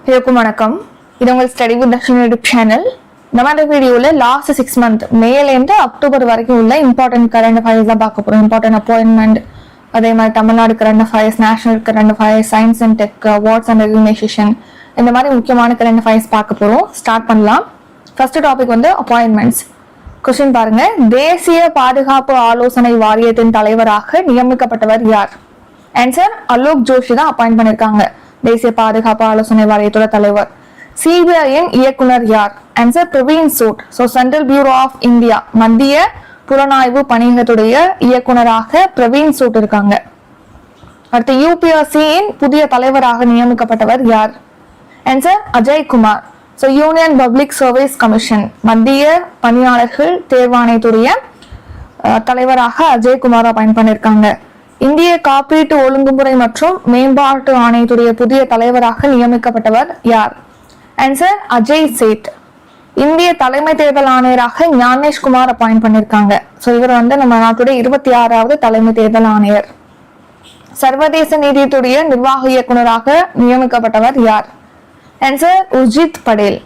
எல்லாருக்கும் வணக்கம். இது உங்கள் study with Dharshini YouTube channel. நம்ம வீடியோல லாஸ்ட் 6 மந்த் மேலேருந்து அக்டோபர் வரைக்கும் உள்ள இம்பார்ட்டன்ட் கரண்ட் அஃபேர்ஸ் தான் பார்க்க போறோம். இம்பார்ட்டன்ட் அப்பாயின்மெண்ட், அதே மாதிரி Tamil Nadu current affairs, national current affairs, science and tech, awards and recognition, இந்த மாதிரி முக்கியமான கரண்ட் அஃபேர்ஸ் பார்க்க போறோம். ஸ்டார்ட் பண்ணலாம். ஃபர்ஸ்ட் டாபிக் வந்து அப்பாயின்மெண்ட்ஸ். கொஸ்டின் பாருங்க. தேசிய பாதுகாப்பு ஆலோசனை வாரியத்தின் தலைவராக நியமிக்கப்பட்டவர் யார்? ஆன்சர் அலோக் ஜோஷி தான் அப்பாயிண்ட் பண்ணிருக்காங்க. தேசிய பாதுகாப்பு ஆலோசனை வாரியத்தோட தலைவர். சிபிஐயின் இயக்குனர் யார்? Answer Praveen Sood. Central bureau of India, மத்திய புலனாய்வு பணியகத்துடைய இயக்குனராக பிரவீன் சூட் இருக்காங்க. அடுத்து யூபிஎஸ்சியின் புதிய தலைவராக நியமிக்கப்பட்டவர் யார்? Answer Ajay Kumar. Union public service commission, மத்திய பணியாளர்கள் தேர்வாணையத்துடைய தலைவராக அஜய் குமார் அப்பாயிண்ட் பண்ணிருக்காங்க. இந்திய காப்பீட்டு ஒழுங்குமுறை மற்றும் மேம்பாட்டு ஆணையத்துடைய புதிய தலைவராக நியமிக்கப்பட்டவர் யார்? ஆன்சர் அஜய் சேத். இந்திய தலைமை தேர்தல் ஆணையராக ஞானேஷ் குமார் அப்பாயிண்ட் பண்ணிருக்காங்க. இவர் வந்து நம்ம நாட்டுடைய 26வது தலைமை தேர்தல் ஆணையர். சர்வதேச நீதித்துடைய நிர்வாக இயக்குநராக நியமிக்கப்பட்டவர் யார்? ஆன்சர் உர்ஜித் படேல்.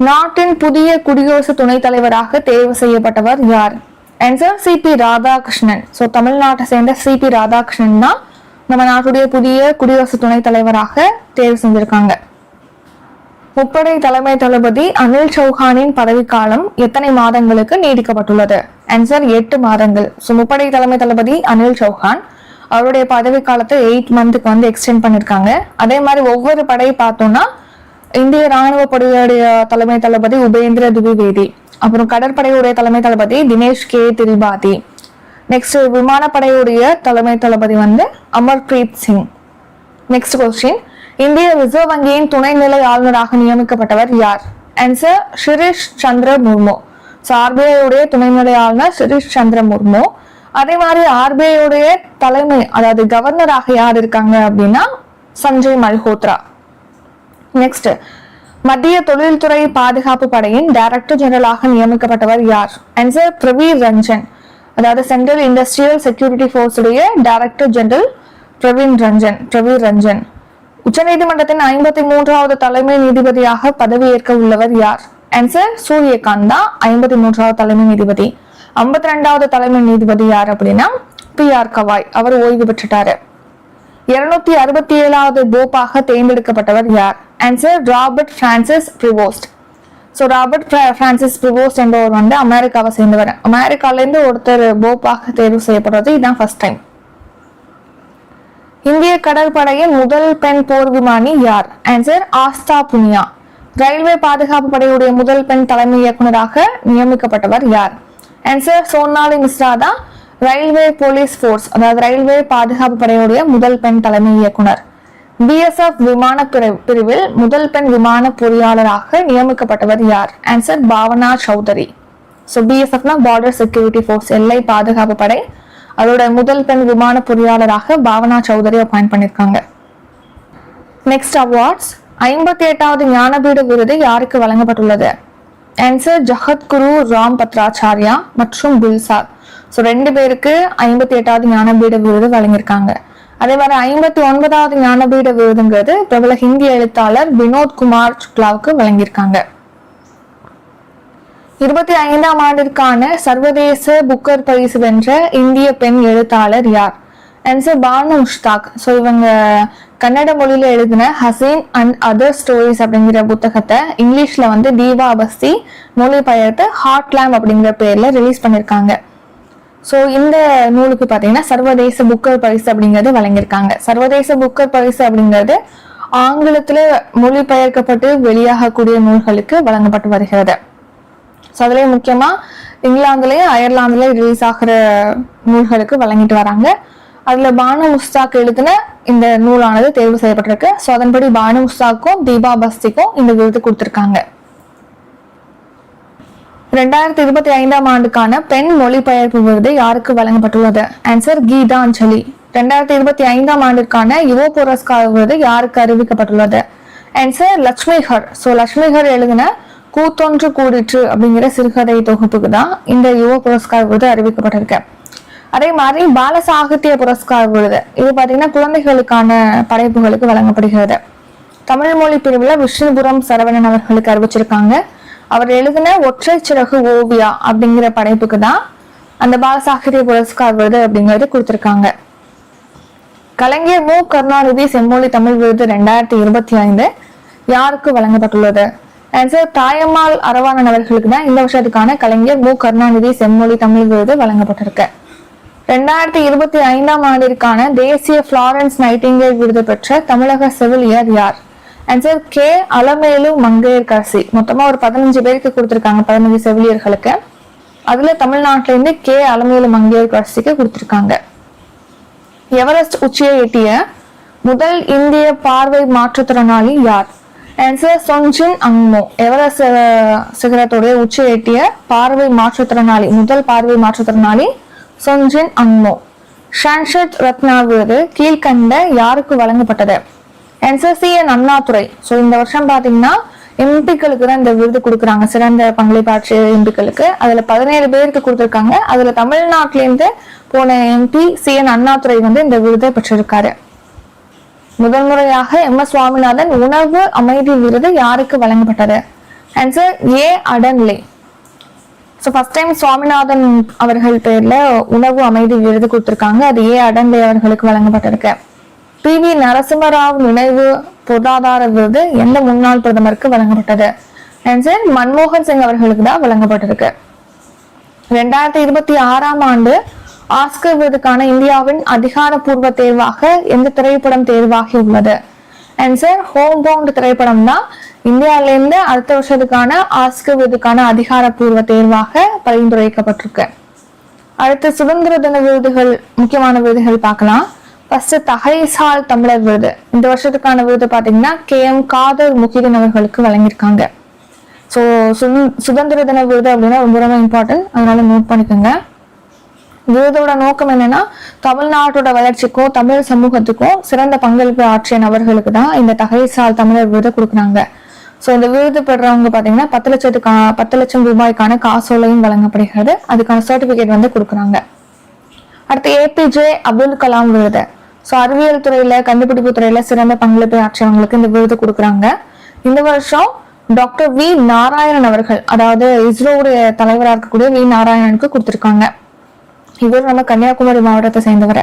நாட்டின் புதிய குடியரசு துணைத் தலைவராக தேர்வு செய்யப்பட்டவர் யார்? ஆன்சர் சிபி ராதாகிருஷ்ணன். தமிழ்நாட்டை சேர்ந்த சிபி ராதாகிருஷ்ணன் தான் நம்ம நாட்டுடைய புதிய குடியரசு துணைத் தலைவராக தேர்வு செஞ்சிருக்காங்க. முப்படை தலைமை தளபதி அனில் சௌஹானின் பதவிக்காலம் எத்தனை மாதங்களுக்கு நீடிக்கப்பட்டுள்ளது? ஆன்சர் 8 மாதங்கள். முப்படை தலைமை தளபதி அனில் சௌஹான் அவருடைய பதவி காலத்தை 8 மந்த்துக்கு வந்து எக்ஸ்டெண்ட் பண்ணிருக்காங்க. அதே மாதிரி ஒவ்வொரு படை பார்த்தோம்னா இந்திய ராணுவ படையுடைய தலைமை தளபதி உபேந்திர திவிவேதி, அப்புறம் கடற்படையுடைய தலைமை தளபதி தினேஷ் கே திரிபாதி, நெக்ஸ்ட் விமானப்படையுடைய தலைமை தளபதி வந்து அமர்பிரீத் சிங். Next question. இந்திய ரிசர்வ் வங்கியின் துணைநிலை ஆளுநராக நியமிக்கப்பட்டவர் யார்? ஆன்சர் ஷிரீஷ் சந்திர முர்மு. ஆர்பிஐ உடைய துணைநிலை ஆளுநர் ஷிரீஷ் சந்திர முர்மு. அதே மாதிரி ஆர்பிஐ உடைய தலைமை, அதாவது கவர்னராக யார் இருக்காங்க அப்படின்னா சஞ்சய் மல்ஹோத்ரா. நெக்ஸ்ட். மத்திய தொழில்துறை பாதுகாப்பு படையின் டைரக்டர் ஜெனரலாக நியமிக்கப்பட்டவர் யார்? ஆன்சர் பிரவீர் ரஞ்சன். அதாவது சென்ட்ரல் இண்டஸ்ட்ரியல் செக்யூரிட்டி போர்ஸ் உடைய டைரக்டர் ஜெனரல் பிரவீர் ரஞ்சன். உச்சநீதிமன்றத்தின் 53வது தலைமை நீதிபதியாக பதவியேற்க உள்ளவர் யார்? ஆன்சர் சூரியகாந்த் தான் 53வது தலைமை நீதிபதி. 52வது தலைமை நீதிபதி யார் அப்படின்னா PR கவாய். அவர் ஓய்வு பெற்றுட்டாரு. 267வது போப்பாக தேர்ந்தெடுக்கப்பட்டவர் யார்? Answer Robert Francis Prevost. Robert Francis Prevost என்பவர் வந்து அமெரிக்காவை சேர்ந்தவர். அமெரிக்கால இருந்து ஒருத்தர் போப்பாக தேர்வு செய்யப்படுறது இதுதான் ஃபர்ஸ்ட் டைம். இந்திய கடற்படையின் முதல் பெண் போர் விமானி யார்? ஆன்சர் ஆஸ்தா புனியா. ரயில்வே பாதுகாப்பு படையுடைய முதல் பெண் தலைமை இயக்குநராக நியமிக்கப்பட்டவர் யார்? ஆன்சர் சோனாலி மிஸ்ரா தான் ரயில்வே போலீஸ் போர்ஸ், அதாவது ரயில்வே பாதுகாப்பு படையுடைய முதல் பெண் தலைமை இயக்குனர். BSF விமான பிரிவில் முதல் பெண் விமான பொறியாளராக நியமிக்கப்பட்டவர் யார்? ஆன்சர் பாவனா சௌதரி. BSFனா பார்டர் செக்யூரிட்டி போர்ஸ், எல்லை பாதுகாப்பு படை. அதோட முதல் பெண் விமான பொறியாளராக பாவனா சௌதரி அப்பாயிண்ட் பண்ணிருக்காங்க. Next awards. 58வது ஞானபீட விருது யாருக்கு வழங்கப்பட்டுள்ளது? ஆன்சர் ஜகத்குரு ராம் பத்ராச்சாரியா மற்றும் குல்சாத். 2 பேருக்கு 58வது ஞானபீட விருது வழங்கியிருக்காங்க. அதே மாதிரி 59வது ஞானபீட விருதுங்கிறது பிரபல ஹிந்தி எழுத்தாளர் வினோத் குமார் சுக்லாவுக்கு வழங்கியிருக்காங்க. 25ஆம் ஆண்டிற்கான சர்வதேச புக்கர் பரிசு வென்ற இந்திய பெண் எழுத்தாளர் யார்? ஆன்சர் பானு முஷ்தாக். இவங்க கன்னட மொழியில எழுதின ஹசீன் அண்ட் அதர் ஸ்டோரிஸ் அப்படிங்கிற புத்தகத்தை இங்கிலீஷ்ல வந்து தீபா அபஸ்தி மொழிபெயர்த்து ஹார்ட் லேம்ப் அப்படிங்கிற பேர்ல ரிலீஸ் பண்ணிருக்காங்க. இந்த நூலுக்கு பாத்தீங்கன்னா சர்வதேச புக்கர் பரிசு அப்படிங்கிறது வழங்கியிருக்காங்க. சர்வதேச புக்கர் பரிசு அப்படிங்கிறது ஆங்கிலத்துல மொழிபெயர்க்கப்பட்டு வெளியாகக்கூடிய நூல்களுக்கு வழங்கப்பட்டு வருகிறது. அதுலயும் முக்கியமா இங்கிலாந்துலயும் அயர்லாந்துலயும் ரிலீஸ் ஆகிற நூல்களுக்கு வழங்கிட்டு வராங்க. அதுல பானு முஸ்தாக் எழுதின இந்த நூலானது தேர்வு செய்யப்பட்டிருக்கு. அதன்படி பானு முஸ்தாக்கும் தீபா பஸ்திக்கும் இந்த விருது கொடுத்திருக்காங்க. 2025ஆம் ஆண்டுக்கான பெண் மொழிபெயர்ப்பு விருது யாருக்கு வழங்கப்பட்டுள்ளது? ஆன்சர் கீதாஞ்சலி. 2025ஆம் ஆண்டிற்கான யுவ புரஸ்கார் விருது யாருக்கு அறிவிக்கப்பட்டுள்ளது? ஆன்சர் லட்சுமிகர். லட்சுமிகர் எழுதின கூத்தொன்று கூடிற்று அப்படிங்கிற சிறுகதை தொகுப்புக்கு தான் இந்த யுவ புரஸ்கார் விருது அறிவிக்கப்பட்டிருக்கு. அதே மாதிரி பால சாகித்ய புரஸ்கார் விருது இது பாத்தீங்கன்னா குழந்தைகளுக்கான படைப்புகளுக்கு வழங்கப்படுகிறது. தமிழ் மொழி பிரிவுல விஷ்ணுபுரம் சரவணன் அவர்களுக்கு அறிவிச்சிருக்காங்க. அவர் எழுதின ஒற்றை சிறகு ஓவியா அப்படிங்கிற படைப்புக்கு தான் அந்த பாலசாகித்ய புரஸ்கார் விருது அப்படிங்கிறது கொடுத்திருக்காங்க. கலைஞர் மு கருணாநிதி செம்மொழி தமிழ் விருது 2025 யாருக்கு வழங்கப்பட்டுள்ளது? ஆன்சர் தாயம்மாள் அரவாணன் அவர்களுக்கு தான் இந்த வருஷத்துக்கான கலைஞர் மு கருணாநிதி செம்மொழி தமிழ் விருது வழங்கப்பட்டிருக்கு. 2025 ஆண்டிற்கான தேசிய பிளாரன்ஸ் நைட்டிங்கேல் விருது பெற்ற தமிழக செவிலியர் யார்? Answer K Alamelu Mangaiyarkarasi. மொத்தமா ஒரு 15 பேருக்கு கொடுத்திருக்காங்க, 15 செவிலியர்களுக்கு. அதுல தமிழ்நாட்டில இருந்து கே அலமேலு மங்கையர்கரசிக்கு கொடுத்திருக்காங்க. எவரெஸ்ட் உச்சியை எட்டிய முதல் இந்திய பார்வை மாற்றுத்திறனாளி யார்? ஆன்சர் சொன்ஜின் அங்மோ. எவரெஸ்ட் சிகரத்துடைய உச்சியை எட்டிய பார்வை மாற்றுத்திறனாளி, முதல் பார்வை மாற்றுத்திறனாளி சொன்ஜின் அங்மோ. சான்ஷத் ரத்னா விருது கீழ்கண்ட யாருக்கு வழங்கப்பட்டது? Answer CN Annadurai. ஸோ இந்த வருஷம் பாத்தீங்கன்னா எம்பிக்களுக்கு தான் இந்த விருது கொடுக்குறாங்க, சிறந்த பங்களிப்பாற்றிய எம்பிக்களுக்கு. அதுல 17 பேருக்கு கொடுத்திருக்காங்க. அதுல தமிழ்நாட்டிலேருந்து போன MP CN அண்ணாதுரை இந்த விருதை பெற்றிருக்காரு. முதல் முறையாக MS சுவாமிநாதன் உணவு அமைதி விருது யாருக்கு வழங்கப்பட்டது? ஆன்சர் A அடன்லே. ஸோ ஃபர்ஸ்ட் டைம் சுவாமிநாதன் அவர்கள் பேர்ல உணவு அமைதி விருது கொடுத்திருக்காங்க. அது A அடன்லே அவர்களுக்கு வழங்கப்பட்டிருக்கு. PV நரசிம்மராவ் நினைவு பொருளாதார விருது எந்த முன்னாள் பிரதமருக்கு வழங்கப்பட்டது? ஆன்சர் மன்மோகன் சிங் அவர்களுக்கு தான் வழங்கப்பட்டிருக்கு. 2026 ஆண்டு ஆஸ்கர் விருதுக்கான இந்தியாவின் அதிகாரப்பூர்வ தேர்வாக எந்த திரைப்படம் தேர்வாகி உள்ளது? ஆன்சர் ஹோம் பவுண்ட் திரைப்படம் தான் இந்தியாவிலிருந்து அடுத்த வருஷத்துக்கான ஆஸ்கர் விருதுக்கான அதிகாரப்பூர்வ தேர்வாக பரிந்துரைக்கப்பட்டிருக்கு. அடுத்து சுதந்திர தின விருதுகள், முக்கியமான விருதுகள் பார்க்கலாம். ஃபர்ஸ்ட் தகைசால் தமிழர் விருது. இந்த வருஷத்துக்கான விருது பாத்தீங்கன்னா KM காதர் முகிதன் அவர்களுக்கு வழங்கியிருக்காங்க. ஸோ சுதந்திர தின விருது அப்படின்னா ரொம்ப ரொம்ப இம்பார்ட்டன்ட், அதனால நோட் பண்ணிக்கோங்க. விருதோட நோக்கம் என்னன்னா தமிழ்நாட்டோட வளர்ச்சிக்கும் தமிழ் சமூகத்துக்கும் சிறந்த பங்களிப்பு ஆற்றிய நபர்களுக்கு தான் இந்த தகைசால் தமிழர் விருது கொடுக்குறாங்க. ஸோ இந்த விருது பெறவங்க பாத்தீங்கன்னா 10 லட்சம் ரூபாய்க்கான காசோலையும் வழங்கப்படுகிறது. அதுக்கான சர்டிபிகேட் கொடுக்குறாங்க. அடுத்து APJ அப்துல் கலாம் விருது. ஸோ அறிவியல் துறையில, கண்டுபிடிப்பு துறையில சிறந்த பங்களிப்பை ஆற்றியவங்களுக்கு இந்த விருது கொடுக்குறாங்க. இந்த வருஷம் டாக்டர் V நாராயணன் அவர்கள், அதாவது இஸ்ரோவுடைய தலைவராக இருக்கக்கூடிய V நாராயணனுக்கு கொடுத்திருக்காங்க. இவர் நம்ம கன்னியாகுமரி மாவட்டத்தை சேர்ந்தவர்.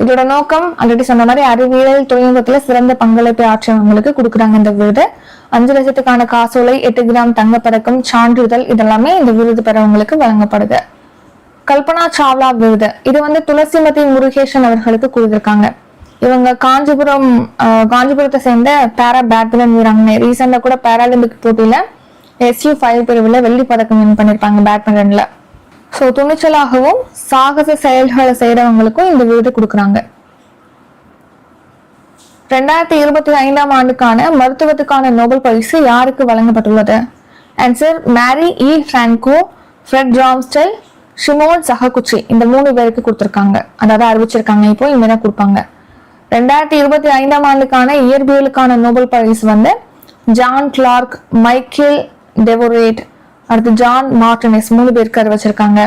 இதோட நோக்கம் ஆல்ரெடி சொன்ன மாதிரி அறிவியல் தொழில்நுட்பத்துல சிறந்த பங்களிப்பை ஆற்றியவங்களுக்கு கொடுக்குறாங்க இந்த விருது. 5 லட்சத்துக்கான காசோலை, 8 கிராம் தங்கப்பதக்கம், சான்றிதழ் இதெல்லாமே இந்த விருது பெறவங்களுக்கு வழங்கப்படுது. கல்பனா சாவ்லா விருது இது துளசிமதி முருகேசன் அவர்களுக்கு கொடுத்திருக்காங்க. இவங்க காஞ்சிபுரத்தை சேர்ந்த பேரா பேட்மிண்டன் வீராங்கனை. ரீசெண்டா கூட பேராலிம்பிக் போட்டியில SU5 பிரிவுல வெள்ளி பதக்கம் வின் பண்ணிருப்பாங்க பேட்மிண்டன்ல. ஸோ துணிச்சலாகவும் சாகச செயல்களை செய்யறவங்களுக்கும் இந்த விருது கொடுக்குறாங்க. 2025 ஆண்டுக்கான மருத்துவத்துக்கான நோபல் பரிசு யாருக்கு வழங்கப்பட்டுள்ளது? ஆன்சர் மேரி E Franco, Fred Ramsdell, Shimon சஹகுச்சி. இந்த 3 பேருக்கு கொடுத்திருக்காங்க, அதாவது அறிவிச்சிருக்காங்க. இப்போ இனிமேதான் கொடுப்பாங்க. 2025 ஆண்டுக்கான இயற்பியலுக்கான நோபல் பரிசு ஜான் கிளார்க், மைக்கேல் டெவோரேட், அடுத்து ஜான் மார்டினஸ் 3 பேருக்கு அறிவிச்சிருக்காங்க.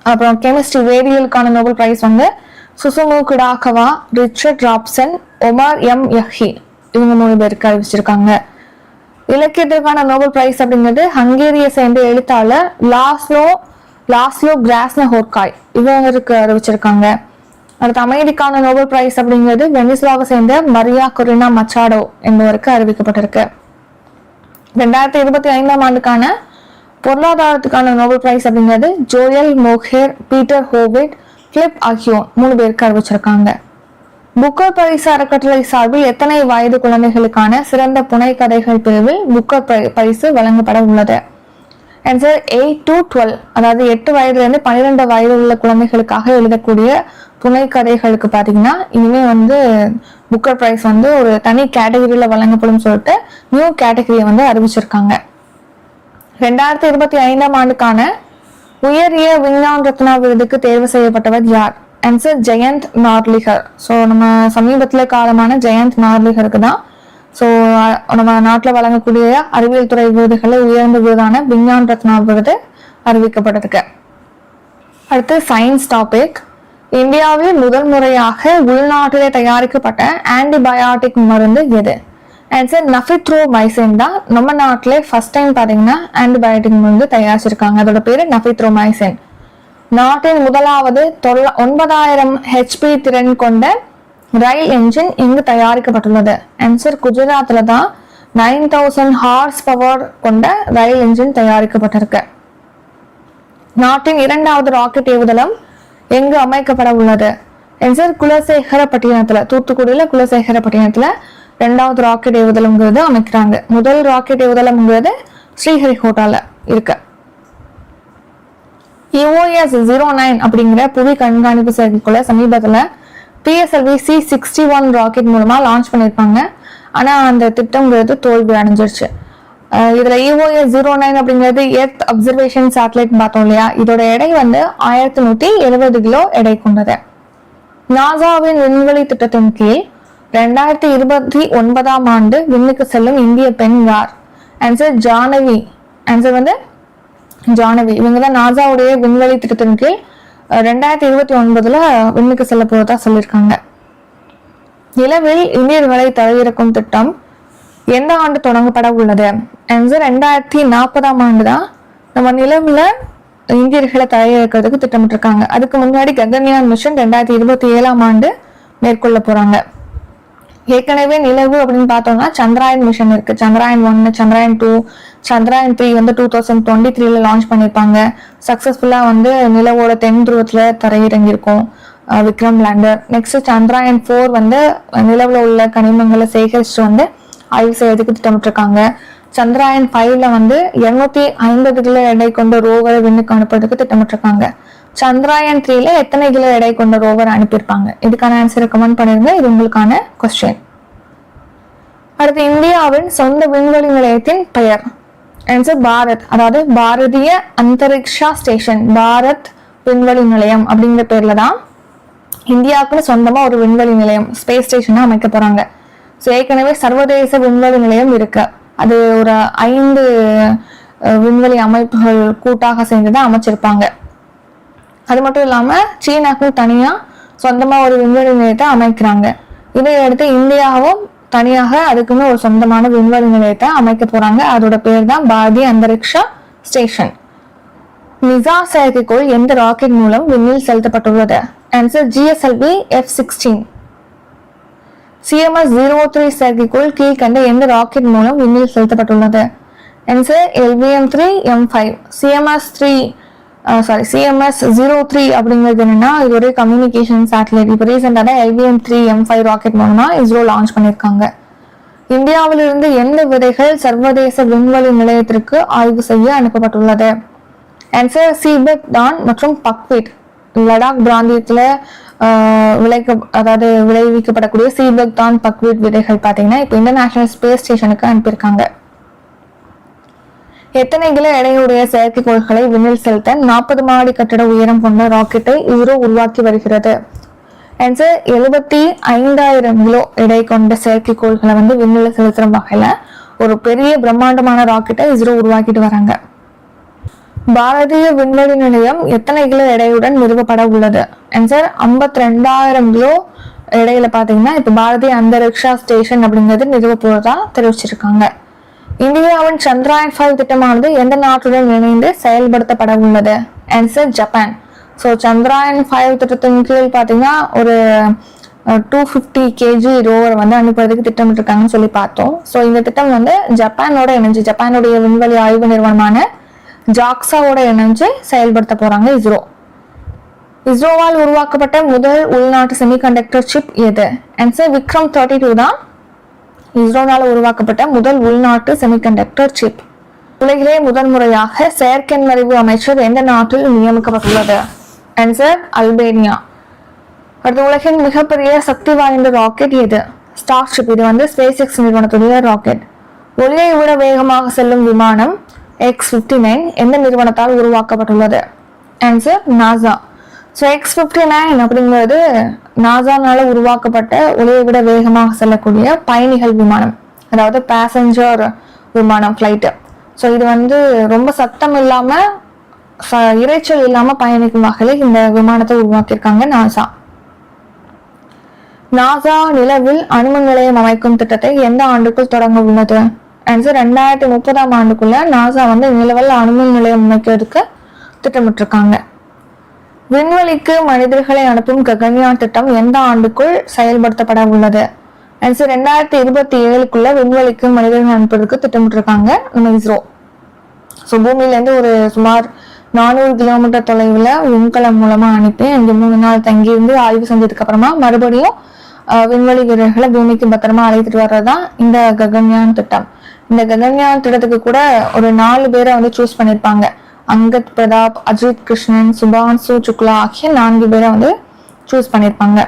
அப்புறம் கெமிஸ்ட்ரி வேதியியலுக்கான Nobel prize Susumu Kitagawa, Richard Robson, Omar M Yaghi இவங்க 3 பேருக்கு அறிவிச்சிருக்காங்க. இலக்கியத்திற்கான நோபல் பிரைஸ் அப்படிங்கிறது ஹங்கேரியை சேர்ந்த எழுத்தாளர் லாஸ்லோ கிராஸ்னஹோர்காய் இவங்களுக்கு அறிவிச்சிருக்காங்க. அடுத்து அமைதிக்கான நோபல் பிரைஸ் அப்படிங்கிறது வெனிசுலாவை சேர்ந்த மரியா கொரினா மச்சாடோ என்பவருக்கு அறிவிக்கப்பட்டிருக்கு. 2025 ஆண்டுக்கான பொருளாதாரத்துக்கான நோபல் பிரைஸ் அப்படிங்கிறது ஜோயல் மோஹேர், பீட்டர் ஹோவிட், பிலிப் ஆகியோர் 3 பேருக்கு அறிவிச்சிருக்காங்க. புக்கர் பரிசு அறக்கட்டளை சார்பில் எத்தனை வயது குழந்தைகளுக்கான சிறந்த புனை கதைகள் பிரிவில் புக்கர் பரிசு வழங்கப்பட உள்ளது? ஆன்சர் 8 to 12, அதாவது 8 வயதுல இருந்து 12 வயது உள்ள குழந்தைகளுக்காக எழுதக்கூடிய புனை கதைகளுக்கு பாத்தீங்கன்னா இனிமே புக்கர் பிரைஸ் ஒரு தனி கேட்டகரியில வழங்கப்படும் சொல்லிட்டு நியூ கேட்டகரியை அறிவிச்சிருக்காங்க. 2025 ஆண்டுக்கான உயரிய விஞ்ஞான் ரத்னா விருதுக்கு தேர்வு செய்யப்பட்டவர் யார்? ஆன்சர் ஜெயந்த் நார்லிகர். ஸோ நம்ம சமீபத்துல காலமான ஜெயந்த் நார்லிகருக்கு தான் நம்ம நாட்டில் வழங்கக்கூடிய அறிவியல் துறை விருதுகளை உயர்ந்த விருதான விஞ்ஞான் ரத்னா விருது அறிவிக்கப்பட்டிருக்கு. அடுத்து சயின்ஸ் டாபிக். இந்தியாவில் முதல் முறையாக உள்நாட்டிலே தயாரிக்கப்பட்ட ஆன்டிபயாட்டிக் மருந்து எது? ஆன்சர் நஃபித்ரோமைசின் தான் நம்ம நாட்டிலே ஃபர்ஸ்ட் டைம் பார்த்தீங்கன்னா ஆன்டிபயோட்டிக் வந்து தயாரிச்சிருக்காங்க. அதோட பேரு நஃபித்ரோமைசின். நாட்டின் முதலாவது 9000 HP திறன் கொண்ட ரயில் என்ஜின் இங்கு தயாரிக்கப்பட்டுள்ளது. ஆன்சர் குஜராத்ல தான் 9000 ஹார்ஸ் பவர் கொண்ட ரயில் என்ஜின் தயாரிக்கப்பட்டிருக்கு. நாட்டின் இரண்டாவது ராக்கெட் ஏவுதளம் எங்கு அமைக்கப்பட உள்ளது? ஆன்சர் குலசேகரப்பட்டினத்துல, தூத்துக்குடியில குலசேகரப்பட்டினத்துல ரெண்டாவது ராக்கெட் ஏவுதளம்ங்கிறது அமைக்கிறாங்க. முதல் ராக்கெட் ஏவுதளம்ங்கிறது ஸ்ரீஹரிகோட்டால இருக்கு. EOS-09 அப்படிங்கிற புவி கண்காணிப்பு செயற்கைக்கோளை சமீபத்துல PSLV C-61 ராக்கெட் மூலமா லான்ச் பண்ணிருப்பாங்க. ஆனா அந்த திட்டம்ங்கிறது தோல்வி அடைஞ்சிருச்சு. இதுல EOS-09 அப்படிங்கிறது எர்த் அப்சர்வேஷன் சேட்டலைட் பார்த்தோம் இல்லையா, இதோட எடை வந்து 1170 கிலோ எடை கொண்டது. நாசாவின் விண்வெளி திட்டத்தின் கீழ் 2029 ஆண்டு விண்ணுக்கு செல்லும் இந்திய பெண் யார்? ஆன்சர் ஜானவி. ஆன்சர் வந்து ஜானவி. இவங்கதான் நாசாவுடைய விண்வெளி திட்டத்தின் கீழ் 2029 விண்ணுக்கு செல்ல போவதா சொல்லியிருக்காங்க. நிலவில் இந்தியர்களை தரையிறக்கும் திட்டம் எந்த ஆண்டு தொடங்கப்பட உள்ளது? ஆன்சர் 2040 ஆண்டு தான் நம்ம நிலவுல இந்தியர்களை தரையிறக்கிறதுக்கு திட்டமிட்டிருக்காங்க. அதுக்கு முன்னாடி ககன்யான் மிஷன் 2027 ஆண்டு மேற்கொள்ள போறாங்க. ஏற்கனவே நிலவு அப்படின்னு பார்த்தோம்னா சந்திராயன் மிஷன் இருக்கு. சந்திராயன் 1, சந்திராயன் 2, சந்திராயன் 3 வந்து 2023 லான்ச் பண்ணிருப்பாங்க. சக்சஸ்ஃபுல்லா வந்து நிலவோட தென் துருவத்துல தரையிறங்கியிருக்கும் விக்ரம் லேண்டர். நெக்ஸ்ட் சந்திராயன் 4 வந்து நிலவுல உள்ள கனிமங்களை சேகரிச்சு வந்து ஆய்வு செய்யறதுக்கு திட்டமிட்டிருக்காங்க. சந்திராயன் 5ல வந்து 250 கிலோ எடை கொண்ட ரோவரை விண்ணுக்கு அனுப்புறதுக்கு திட்டமிட்டிருக்காங்க. சந்திராயன் 3ல எத்தனை கிலோ எடை கொண்ட ரோவர் அனுப்பியிருப்பாங்க? இதுக்கான ஆன்சரை கமெண்ட் பண்ணிருங்க. இது உங்களுக்கான கொஸ்டின். அடுத்து இந்தியாவின் சொந்த விண்வெளி நிலையத்தின் பெயர்? ஆன்சர் பாரத். அதாவது பாரதிய அந்தரிக்ஷா ஸ்டேஷன், பாரத் விண்வெளி நிலையம் அப்படிங்கிற பேர்ல தான் இந்தியாவுக்குன்னு சொந்தமா ஒரு விண்வெளி நிலையம், ஸ்பேஸ் ஸ்டேஷனா அமைக்க போறாங்க. ஏற்கனவே சர்வதேச விண்வெளி நிலையம் இருக்கு. அது ஒரு 5 விண்வெளி அமைப்புகள் கூட்டாக சேர்ந்துதான் அமைச்சிருப்பாங்க. அது மட்டும் இல்லாம சீனாக்கு தனியா சொந்தமா ஒரு விண்வெளி நிலையத்தை அமைக்கிறாங்க. இதையடுத்து இந்தியாவும் தனியாக அதுக்குன்னு ஒரு சொந்தமான விண்வெளி நிலையத்தை அமைக்க போறாங்க. அதோட பேர் தான் பாரதிய அந்தரிக்ஷா ஸ்டேஷன். நிசா செயற்கைக்கோள் எந்த ராக்கெட் மூலம் விண்ணில் செலுத்தப்பட்டுள்ளது? Answer GSLV F-16. CMS-03 செயற்கைக்கோள் கீழ்கண்ட எந்த ராக்கெட் மூலம் விண்ணில் செலுத்தப்பட்டுள்ளது? Answer LVM-3M5. CMS-03 அப்படிங்கிறது என்னன்னா இது ஒரு கம்யூனிகேஷன் சேட்டலைட். இப்போ ரீசெண்டா தான் LVM-3M5 ராக்கெட் மூலமா இஸ்ரோ லான்ச் பண்ணிருக்காங்க. இந்தியாவிலிருந்து எந்த விதைகள் சர்வதேச விண்வெளி நிலையத்திற்கு ஆய்வு செய்ய அனுப்பப்பட்டுள்ளது? ஆன்சர் சீபெக் டான் மற்றும் பக்வீட். லடாக் பிராந்தியத்துல விளைவிக்கப்படக்கூடிய சீபெக் டான் பக்வீட் விதைகள் பாத்தீங்கன்னா இப்போ இன்டர்நேஷனல் ஸ்பேஸ் ஸ்டேஷனுக்கு அனுப்பியிருக்காங்க. எத்தனை கிலோ எடையுடைய செயற்கைக்கோள்களை விண்ணில் செலுத்த 40 மாடி கட்டட உயரம் கொண்ட ராக்கெட்டை இஸ்ரோ உருவாக்கி வருகிறது? ஆன்சர் 75,000 கிலோ எடை கொண்ட செயற்கைக்கோள்களை வந்து விண்ணில் செலுத்துற வகையில ஒரு பெரிய பிரம்மாண்டமான ராக்கெட்டை இஸ்ரோ உருவாக்கிட்டு வராங்க. பாரதிய விண்வெளி நிலையம் எத்தனை கிலோ எடையுடன் நிறுவப்பட உள்ளது? ஆன்சர் 52,000 கிலோ எடையில பாத்தீங்கன்னா இப்ப பாரதிய அந்தரிக்ஷா ஸ்டேஷன் அப்படிங்கிறது நிறுவ போறதா தெரிவிச்சிருக்காங்க. இந்தியாவின் சந்திராயன் 5 திட்டமானது எந்த நாட்டுடன் இணைந்து செயல்படுத்தப்பட உள்ளது? Answer Japan. ஸோ சந்திராயன் 5 திட்டத்தின் கீழ் பாத்தீங்கன்னா ஒரு 250 kg ரோவர் வந்து அனுப்புறதுக்கு திட்டமிட்டிருக்காங்கன்னு சொல்லி பார்த்தோம். ஸோ இந்த திட்டம் வந்து ஜப்பானோட இணைஞ்சு, ஜப்பானுடைய விண்வெளி ஆய்வு நிறுவனமான ஜாக்சாவோட இணைஞ்சு செயல்படுத்த போறாங்க இஸ்ரோ. இஸ்ரோவால் உருவாக்கப்பட்ட முதல் உள்நாட்டு செமிகண்டக்டர் சிப் எது? ஆன்சர் விக்ரம் 32 தான் இஸ்ரோனால உருவாக்கப்பட்ட முதல் உள்நாட்டு செமிகண்டக்டர் சிப். உலகிலே முதல் முறையாக செயற்கை நுண்ணறிவு அமைச்சர் எந்த நாட்டில் நியமிக்கப்பட்டுள்ளது? Answer Albania. அடுத்த உலகின் மிகப்பெரிய சக்தி வாய்ந்த ராக்கெட் எது? ஸ்டார்ஷிப். இது வந்து ஸ்பேஸ் எக்ஸ் நிறுவனத்துடைய ராக்கெட். ஒளியை விட வேகமாக செல்லும் விமானம் X-59 எந்த நிறுவனத்தால் உருவாக்கப்பட்டுள்ளது? Answer NASA. ஸோ X-59 அப்படிங்கிறது நாசானால உருவாக்கப்பட்ட ஒளியை விட வேகமாக செல்லக்கூடிய பயணிகள் விமானம், அதாவது பேசஞ்சர் விமானம், ஃபிளைட்டு. ஸோ இது வந்து ரொம்ப சத்தம் இல்லாம இறைச்சல் இல்லாம பயணிக்கும் வகையில் இந்த விமானத்தை உருவாக்கியிருக்காங்க நாசா. நாசா நிலவில் அணுமின் நிலையம் அமைக்கும் திட்டத்தை எந்த ஆண்டுக்குள் தொடங்க உள்ளது? ஆன்சர் 2030 ஆண்டுக்குள்ள நாசா வந்து நிலவில் அணுமின் நிலையம் அமைக்கிறதுக்கு திட்டமிட்டிருக்காங்க. விண்வெளிக்கு மனிதர்களை அனுப்பும் ககன்யான் திட்டம் எந்த ஆண்டுக்குள் செயல்படுத்தப்பட உள்ளது? ஆன்சர் 2027க்குள்ள விண்வெளிக்கு மனிதர்கள் அனுப்புறதுக்கு திட்டமிட்டிருக்காங்க நம்ம இஸ்ரோ. ஸோ பூமியிலேருந்து ஒரு சுமார் 400 கிலோமீட்டர் தொலைவில் விண்கலம் மூலமா அனுப்பி அங்கே 3 நாள் தங்கியிருந்து ஆய்வு செஞ்சதுக்கு அப்புறமா மறுபடியும் விண்வெளி வீரர்களை பூமிக்கு பத்திரமா அழைத்துட்டு வர்றதுதான் இந்த ககன்யான் திட்டம். இந்த ககன்யான் திட்டத்துக்கு கூட ஒரு 4 பேரை வந்து சூஸ் பண்ணியிருப்பாங்க. அங்கத் பிரதாப், அஜித் கிருஷ்ணன், சுபான்சு சுக்லா ஆகிய 4 பேரை வந்து சூஸ் பண்ணியிருப்பாங்க.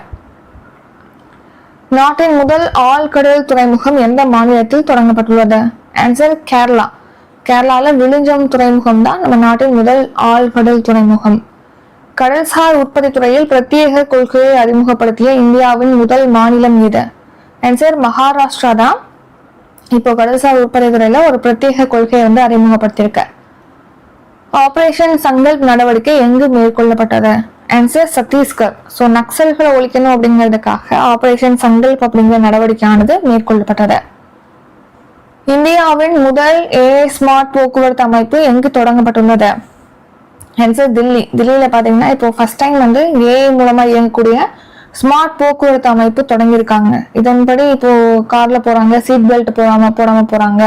நாட்டின் முதல் ஆழ்கடல் துறைமுகம் எந்த மாநிலத்தில் தொடங்கப்பட்டுள்ளது? ஆன்சர் கேரளா. கேரளால விழுஞ்சம் துறைமுகம் தான் நம்ம நாட்டின் முதல் ஆழ்கடல் துறைமுகம். கடல்சார் உற்பத்தி துறையில் பிரத்யேக கொள்கையை அறிமுகப்படுத்திய இந்தியாவின் முதல் மாநிலம் எது? ஆன்சர் மகாராஷ்டிரா தான். இப்போ கடல்சார் உற்பத்தி துறையில ஒரு பிரத்யேக கொள்கையை வந்து அறிமுகப்படுத்தியிருக்க. ஆபரேஷன் சங்கல்ப் நடவடிக்கை எங்கு மேற்கொள்ளப்பட்டது? ஆன்சர் சத்தீஸ்கர். ஸோ நக்சல்களை ஒழிக்கணும் அப்படிங்கிறதுக்காக ஆபரேஷன் சங்கல்ப் அப்படிங்கிற நடவடிக்கையானது மேற்கொள்ளப்பட்டது. இந்தியாவின் முதல் ஏஐ ஸ்மார்ட் போக்குவரத்து அமைப்பு எங்கு தொடங்கப்பட்டுள்ளது? ஆன்சர் தில்லி. தில்லியில பாத்தீங்கன்னா இப்போ ஃபர்ஸ்ட் டைம் வந்து ஏஐ மூலமா இயங்கக்கூடிய ஸ்மார்ட் போக்குவரத்து அமைப்பு தொடங்கியிருக்காங்க. இதன்படி இப்போ கார்ல போறாங்க, சீட் பெல்ட் போடாம போறாங்க,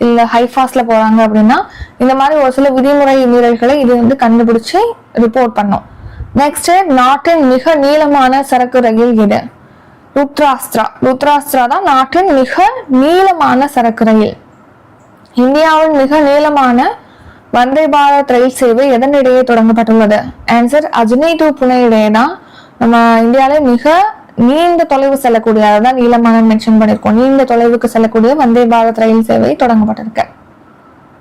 இல்ல ஹைஃபாஸ்ட்ல போறாங்க அப்படின்னா இந்த மாதிரி ஒரு சில விதிமுறை மீறல்களை இது வந்து கண்டுபிடிச்சு ரிப்போர்ட் பண்ணும். நெக்ஸ்ட், நாட்டின் மிக நீளமான சரக்கு ரயில் எது? ருத்ராஸ்திரா. ருத்ராஸ்திரா தான் நாட்டின் மிக நீளமான சரக்கு ரயில். இந்தியாவின் மிக நீளமான வந்தே பாரத் ரயில் சேவை எதனிடையே தொடங்கப்பட்டுள்ளது? ஆன்சர் அஜ்னி டு புனே இடையே தான் நம்ம இந்தியாவில மிக நீண்ட தொலைவு செல்லக்கூடிய, அதான் நீளமான மென்ஷன் பண்ணிருக்கோம், நீண்ட தொலைவுக்கு செல்லக்கூடிய வந்தே பாரத் ரயில் சேவை தொடங்கப்பட்டிருக்கு.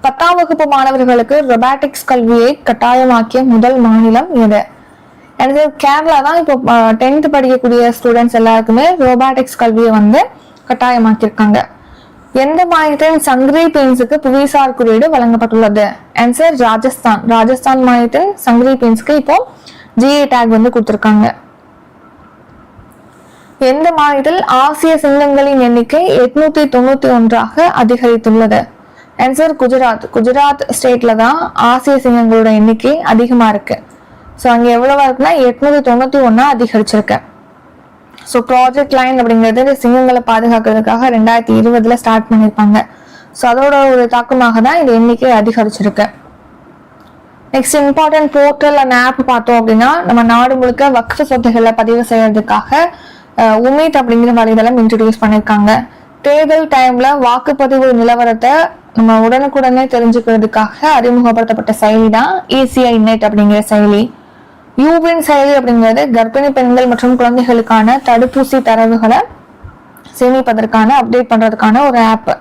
10ஆம் வகுப்பு மாணவர்களுக்கு ரொபாட்டிக்ஸ் கல்வியை கட்டாயமாக்கிய முதல் மாநிலம் எது? எனக்கு கேரளா தான். இப்போ 10th படிக்கக்கூடிய ஸ்டூடெண்ட்ஸ் எல்லாருக்குமே ரோபாட்டிக்ஸ் கல்வியை வந்து கட்டாயமாக்கியிருக்காங்க. எந்த மாநிலத்தின் சங்கிரி பெயின்ஸுக்கு புவிசார் குறியீடு வழங்கப்பட்டுள்ளது? ஆன்சர் ராஜஸ்தான். ராஜஸ்தான் மாநிலத்தின் சங்கிரி பெயின்ஸ்க்கு இப்போ ஜிஏ டேக் வந்து கொடுத்திருக்காங்க. எந்த மாநிலத்தில் ஆசிய சிங்கங்களின் எண்ணிக்கை 891 அதிகரித்துள்ளது? ஆன்சர் குஜராத். குஜராத் ஸ்டேட்ல தான் ஆசிய சிங்கங்களோட எண்ணிக்கை அதிகமா இருக்கு. ஸோ அங்கே எவ்வளவா இருக்குன்னா 891 அதிகரிச்சிருக்கு. ஸோ ப்ராஜெக்ட் லைன் அப்படிங்கிறது சிங்கங்களை பாதுகாக்கிறதுக்காக 2020 ஸ்டார்ட் பண்ணியிருப்பாங்க. ஸோ அதோட ஒரு தாக்கமாக தான் இந்த எண்ணிக்கை அதிகரிச்சிருக்கு. Next, important portal and app பார்த்தோம் அப்படின்னா நம்ம நாடு முழுக்க வக்ஃப் சொத்துக்களை பதிவு செய்யறதுக்காக உமீத் அப்படிங்கிற வலைதளம் இன்ட்ரடியூஸ் பண்ணியிருக்காங்க. தேர்தல் டைம்ல வாக்குப்பதிவு நிலவரத்தை நம்ம உடனுக்குடனே தெரிஞ்சுக்கிறதுக்காக அறிமுகப்படுத்தப்பட்ட செயலி தான் ECI நெட் அப்படிங்கிற செயலி. யூபின் செயலி அப்படிங்கிறது கர்ப்பிணி பெண்கள் மற்றும் குழந்தைகளுக்கான தடுப்பூசி தரவுகளை சேமிப்பதற்கான அப்டேட் பண்றதுக்கான ஒரு ஆப்.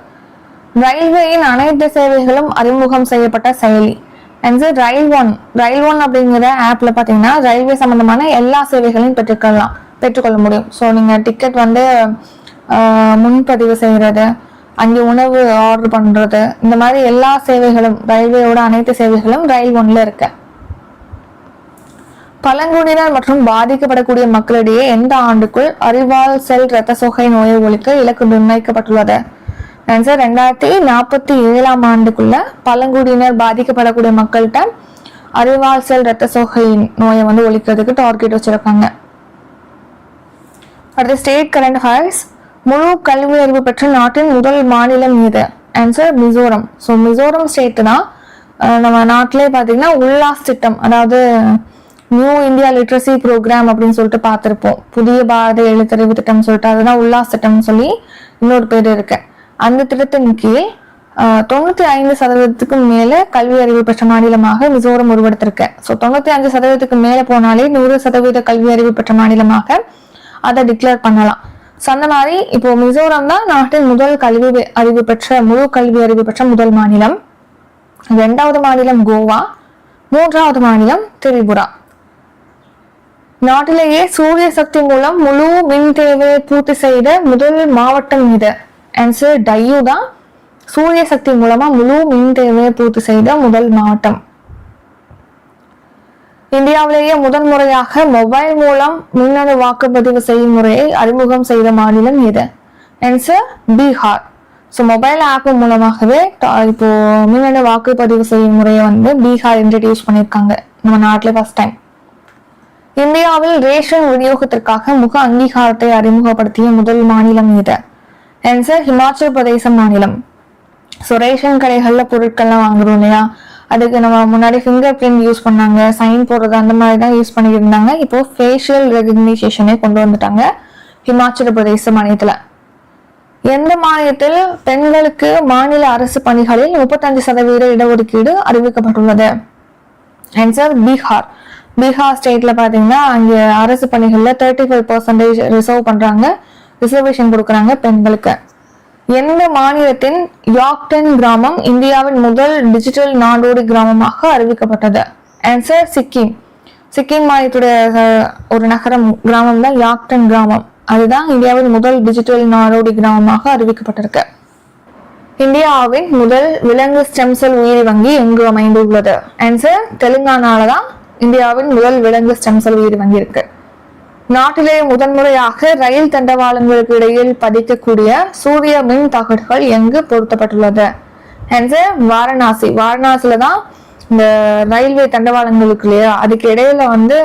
ரயில்வேயின் அனைத்து சேவைகளும் அறிமுகம் செய்யப்பட்ட செயலி. ஆன்சர் ரயில் ஒன் அப்படிங்கிற ஆப்ல பாத்தீங்கன்னா ரயில்வே சம்பந்தமான எல்லா சேவைகளையும் பெற்றுக்கொள்ள முடியும். ஸோ நீங்க டிக்கெட் வந்து முன்பதிவு செய்யறது, அங்கே உணவு ஆர்டர் பண்றது, இந்த மாதிரி எல்லா சேவைகளும் ரயில்வேயோட அனைத்து சேவைகளும் ரயில் ஒன்ல இருக்கு. பழங்குடியினர் மற்றும் பாதிக்கப்படக்கூடிய மக்களிடையே எந்த ஆண்டுக்குள் அறிவால் செல் இரத்த சோகை நோயை ஒழிக்க இலக்கு நிர்ணயிக்கப்பட்டுள்ளது? ஆன்சர் 2047 ஆண்டுக்குள்ள பழங்குடியினர் பாதிக்கப்படக்கூடிய மக்கள்கிட்ட அறிவால் செல் இரத்த சோகை நோயை வந்து ஒழிக்கிறதுக்கு டார்கெட் வச்சிருக்காங்க. அடுத்த ஸ்டேட் கரண்ட் அஃபேர்ஸ். முழு கல்வி அறிவு பெற்ற நாட்டின் முதல் மாநிலம் எது? Answer Mizoram. So Mizoram state தான் நம்ம நாட்டிலே பார்த்தீங்கன்னா உல்லாஸ் திட்டம், அதாவது நியூ இந்தியா லிட்ரஸி ப்ரோக்ராம் அப்படின்னு சொல்லிட்டு பார்த்துருப்போம். புதிய பாரத எழுத்தறிவு திட்டம் சொல்லிட்டு அதுதான் உல்லாஸ் திட்டம்னு சொல்லி இன்னொரு பேர் இருக்கு. அந்த திட்டத்தின் கீழ் 95% மேல கல்வி அறிவு பெற்ற மாநிலமாக மிசோரம் உருவெடுத்திருக்கு. ஸோ 95% மேல போனாலே 100% கல்வி அறிவு பெற்ற மாநிலமாக அதை டிக்ளேர் பண்ணலாம். ஸோ அந்த மாதிரி இப்போ மிசோரம் தான் நாட்டின் முதல் முழு கல்வி அறிவு பெற்ற முதல் மாநிலம். 2வது மாநிலம் கோவா, 3வது மாநிலம் திரிபுரா. நாட்டிலேயே சூரிய சக்தி மூலம் முழு மின் தேவையை பூர்த்தி செய்த முதல் மாவட்டம் இது? ஆன்சர் டையூ தான் சூரிய சக்தி மூலமா முழு மின் தேவையை பூர்த்தி செய்த முதல் மாவட்டம். இந்தியாவிலேயே முதன்முறையாக மொபைல் மூலம் மின்னணு வாக்குப்பதிவு செய்யும் முறையை அறிமுகம் செய்த மாநிலம் எது? Answer Bihar. So mobile app மூலமாகவே இப்போ மின்னணு வாக்குப்பதிவு செய்யும் முறையை வந்து பீகார் இன்ட்ரடியூஸ் பண்ணியிருக்காங்க நம்ம நாட்டில் ஃபர்ஸ்ட் டைம். இந்தியாவில் ரேஷன் விநியோகத்திற்காக முக அங்கீகாரத்தை அறிமுகப்படுத்திய முதல் மாநிலம் எது? ஆன்சர் ஹிமாச்சல் பிரதேச மாநிலம். ஸோ ரேஷன் கடைகள்ல பொருட்கள்லாம் வாங்குறோம் இல்லையா, அதுக்கு நம்ம முன்னாடி ஃபிங்கர் பிரிண்ட் யூஸ் பண்ணாங்க, சைன் போடுறது அந்த மாதிரி தான் யூஸ் பண்ணிட்டு இருந்தாங்க. இப்போ ஃபேஷியல் ரெகக்னிஷனே கொண்டு வந்துட்டாங்க ஹிமாச்சல பிரதேச மாநிலத்துல. எந்த மாநிலத்தில் பெண்களுக்கு மாநில அரசு பணிகளில் 35% இடஒதுக்கீடு அறிவிக்கப்பட்டுள்ளது? ஆன்சர் பீகார். பீகார் ஸ்டேட்ல பாத்தீங்கன்னா அங்க அரசு பணிகள்ல 35% ரிசர்வ் பண்றாங்க, ரிசர்வேஷன் கொடுக்குறாங்க பெண்களுக்கு. எந்த மாநிலத்தின் யாக்டன் கிராமம் இந்தியாவின் முதல் டிஜிட்டல் நாடோடி கிராமமாக அறிவிக்கப்பட்டது? ஆன்சர் சிக்கிம். சிக்கிம் மாநிலத்துடைய ஒரு நகரம் கிராமம் தான் யாக்டன் கிராமம். அதுதான் இந்தியாவின் முதல் டிஜிட்டல் நாடோடி கிராமமாக அறிவிக்கப்பட்டிருக்கு. இந்தியாவின் முதல் விலங்கு ஸ்டெம் செல் உயிரி வங்கி எங்கு அமைந்துள்ளது? ஆன்சர் தெலுங்கானால தான் இந்தியாவின் முதல் விலங்கு ஸ்டெம் செல் உயிரி வங்கி இருக்கு. நாட்டிலே முதன்முறையாக ரயில் தண்டவாளங்களுக்கு இடையில் பதிக்கக்கூடிய சூரிய மின் தகடுகள் எங்கு பொருத்தப்பட்டுள்ளது? ஆன்சர் வாரணாசி. வாரணாசியில தான் இந்த ரயில்வே தண்டவாளங்களுக்கு இல்லையா, அதுக்கு இடையில வந்து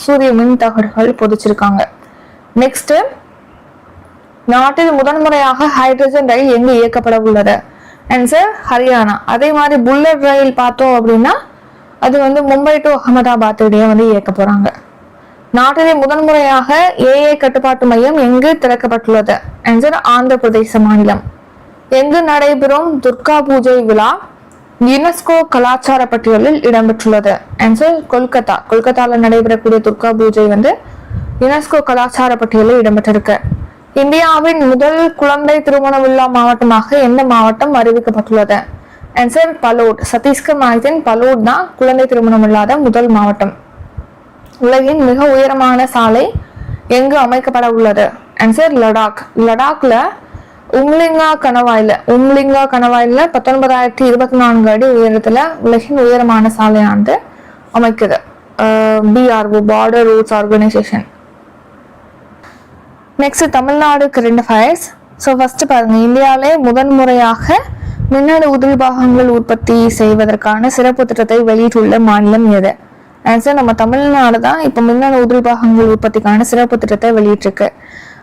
சூரிய மின் தகடுகள் பொதிச்சிருக்காங்க. நெக்ஸ்ட், நாட்டில் முதன்முறையாக ஹைட்ரஜன் ரயில் எங்கு இயக்கப்பட உள்ளது? ஆன்சர் ஹரியானா. அதே மாதிரி புல்லட் ரயில் பார்த்தோம் அப்படின்னா அது வந்து மும்பை டு அகமதாபாத் இடையே வந்து இயக்க போறாங்க. நாட்டிலே முதன்முறையாக ஏஐ கட்டுப்பாட்டு மையம் எங்கு திறக்கப்பட்டுள்ளது? ஆன்சர் ஆந்திர பிரதேச மாநிலம். எங்கு நடைபெறும் துர்கா பூஜை விழா யுனெஸ்கோ கலாச்சார பட்டியலில் இடம்பெற்றுள்ளது? ஆன்சர் கொல்கத்தா. கொல்கத்தால நடைபெறக்கூடிய துர்கா பூஜை வந்து யுனெஸ்கோ கலாச்சார பட்டியலில் இடம்பெற்றிருக்கு. இந்தியாவின் முதல் குழந்தை திருமணமில்லா மாவட்டமாக எந்த மாவட்டம் அறிவிக்கப்பட்டுள்ளது? ஆன்சர் பலோட். சத்தீஸ்கர் மாநிலத்தின் பலோட் தான் குழந்தை திருமணம் இல்லாத முதல் மாவட்டம். உலகின் மிக உயரமான சாலை எங்கு அமைக்கப்பட உள்ளது? ஆன்சர் லடாக். லடாக்ல உம்லிங்கா கணவாயில 19,024 அடி உயரத்துல உலகின் உயரமான சாலையானது அமைக்குது. BRO border roads organisation. Next Tamil Nadu current affairs. So first பாருங்க, இந்தியாவிலே முதன்முறையாக மின்னணு உதிரி பாகங்கள் உற்பத்தி செய்வதற்கான சிறப்பு திட்டத்தை வெளியிட்டுள்ள மாநிலம் எது? ஆன்சர் நம்ம தமிழ்நாடு தான் இப்போ மின்னணு உதிரி பாகங்கள் உற்பத்திக்கான சிறப்பு திட்டத்தை வெளியிட்டிருக்கு.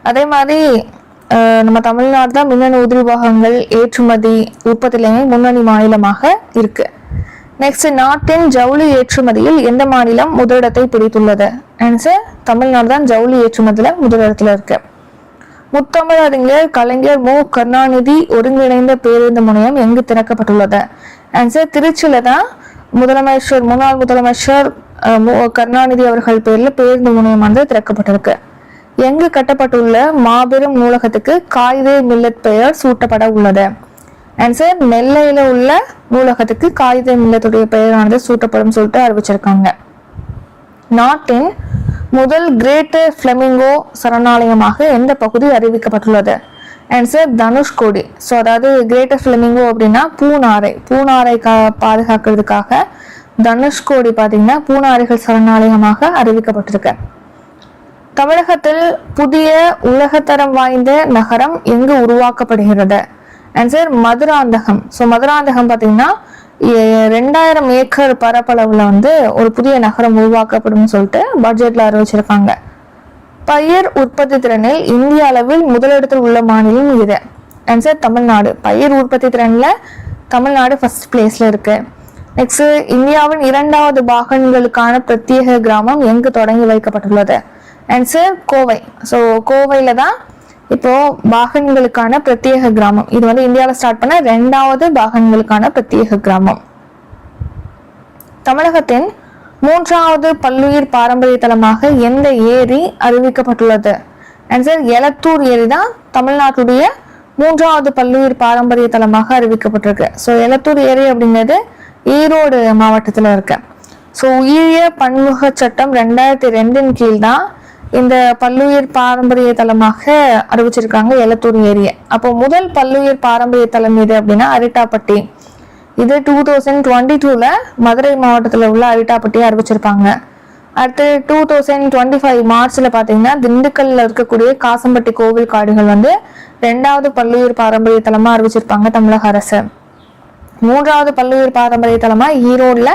அதே மாதிரி நம்ம தமிழ்நாடு தான் மின்னணு உதிரி பாகங்கள் ஏற்றுமதி உற்பத்தியிலேயே முன்னணி மாநிலமாக இருக்கு. நெக்ஸ்ட், நாட்டின் ஜவுளி ஏற்றுமதியில் எந்த மாநிலம் முதலிடத்தை பிடித்துள்ளது? ஆன்சர் தமிழ்நாடு தான் ஜவுளி ஏற்றுமதியில முதலிடத்துல இருக்கு. முத்தமிழ் அறிஞர் கலைஞர் மு கருணாநிதி ஒருங்கிணைந்த பேருந்து முனையம் எங்கு திறக்கப்பட்டுள்ளது? ஆன்சர் திருச்சியில தான் முன்னாள் முதலமைச்சர் கருணாநிதி அவர்கள் பேர்ல பேருந்து முனையம் வந்து திறக்கப்பட்டிருக்கு. எங்கு கட்டப்பட்டுள்ள மாபெரும் நூலகத்துக்கு காயிதே மில்லத் பெயர் சூட்டப்பட உள்ளது? ஆன்சர் நெல்லையில உள்ள நூலகத்துக்கு காயிதே மில்லத்துடைய பெயரானது சூட்டப்படும் சொல்லிட்டு அறிவிச்சிருக்காங்க. நாட்டின் முதல் கிரேட்டர் பிளமிங்கோ சரணாலயமாக எந்த பகுதி அறிவிக்கப்பட்டுள்ளது? ஆன்சர் தனுஷ்கோடி. ஸோ அதாவது கிரேட்டர் பிளமிங்கோ அப்படின்னா பூனாரை பாதுகாக்கிறதுக்காக தனுஷ்கோடி பார்த்தீங்கன்னா பூனாரிகள் சரணாலயமாக அறிவிக்கப்பட்டிருக்கு. தமிழகத்தில் புதிய உலகத்தரம் வாய்ந்த நகரம் எங்கு உருவாக்கப்படுகிறது? ஆன்சர் மதுராந்தகம். ஸோ மதுராந்தகம் பார்த்தீங்கன்னா 2000 ஏக்கர் பரப்பளவுல வந்து ஒரு புதிய நகரம் உருவாக்கப்படும் சொல்லிட்டு பட்ஜெட்ல அறிவிச்சிருக்காங்க. பயிர் உற்பத்தி திறனில் இந்திய அளவில் முதலிடத்தில் உள்ள மாநிலம் இது? ஆன்சர் தமிழ்நாடு. பயிர் உற்பத்தி திறன்ல தமிழ்நாடு ஃபர்ஸ்ட் பிளேஸ்ல இருக்கு. நெக்ஸ்ட், இந்தியாவின் 2வது பாகன்களுக்கான பிரத்யேக கிராமம் எங்கு தொடங்கி வைக்கப்பட்டுள்ளது? ஆன்சர் கோவை. ஸோ கோவையில தான் இப்போ பாகன்களுக்கான பிரத்யேக கிராமம், இது வந்து இந்தியாவில் ஸ்டார்ட் பண்ண 2வது பாகன்களுக்கான பிரத்யேக கிராமம். தமிழகத்தின் 3வது பல்லுயிர் பாரம்பரிய தலமாக எந்த ஏரி அறிவிக்கப்பட்டுள்ளது? ஆன்சர் எலத்தூர் ஏரி தான் தமிழ்நாட்டுடைய 3வது பல்லுயிர் பாரம்பரிய தலமாக அறிவிக்கப்பட்டிருக்கு. ஸோ எலத்தூர் ஏரி அப்படிங்கிறது ஈரோடு மாவட்டத்துல இருக்கு. ஸோ உயிரிய பன்முக சட்டம் 2002 கீழ் தான் இந்த பல்லுயிர் பாரம்பரிய தலமாக அறிவிச்சிருக்காங்க எலத்தூர் ஏரியை. அப்போ முதல் பல்லுயிர் பாரம்பரிய தலம் எது அப்படின்னா அரிட்டாப்பட்டி. இது 2022ல மதுரை மாவட்டத்துல உள்ள அரிட்டாப்பட்டியை அறிவிச்சிருப்பாங்க. அடுத்து 2025 மார்ச்ல பாத்தீங்கன்னா திண்டுக்கல்ல இருக்கக்கூடிய காசம்பட்டி கோவில் காடுகள் வந்து 2வது பல்லுயிர் பாரம்பரிய தலமா அறிவிச்சிருப்பாங்க தமிழக அரசு. 3வது பல்லுயிர் பாரம்பரிய தலமா ஈரோடுல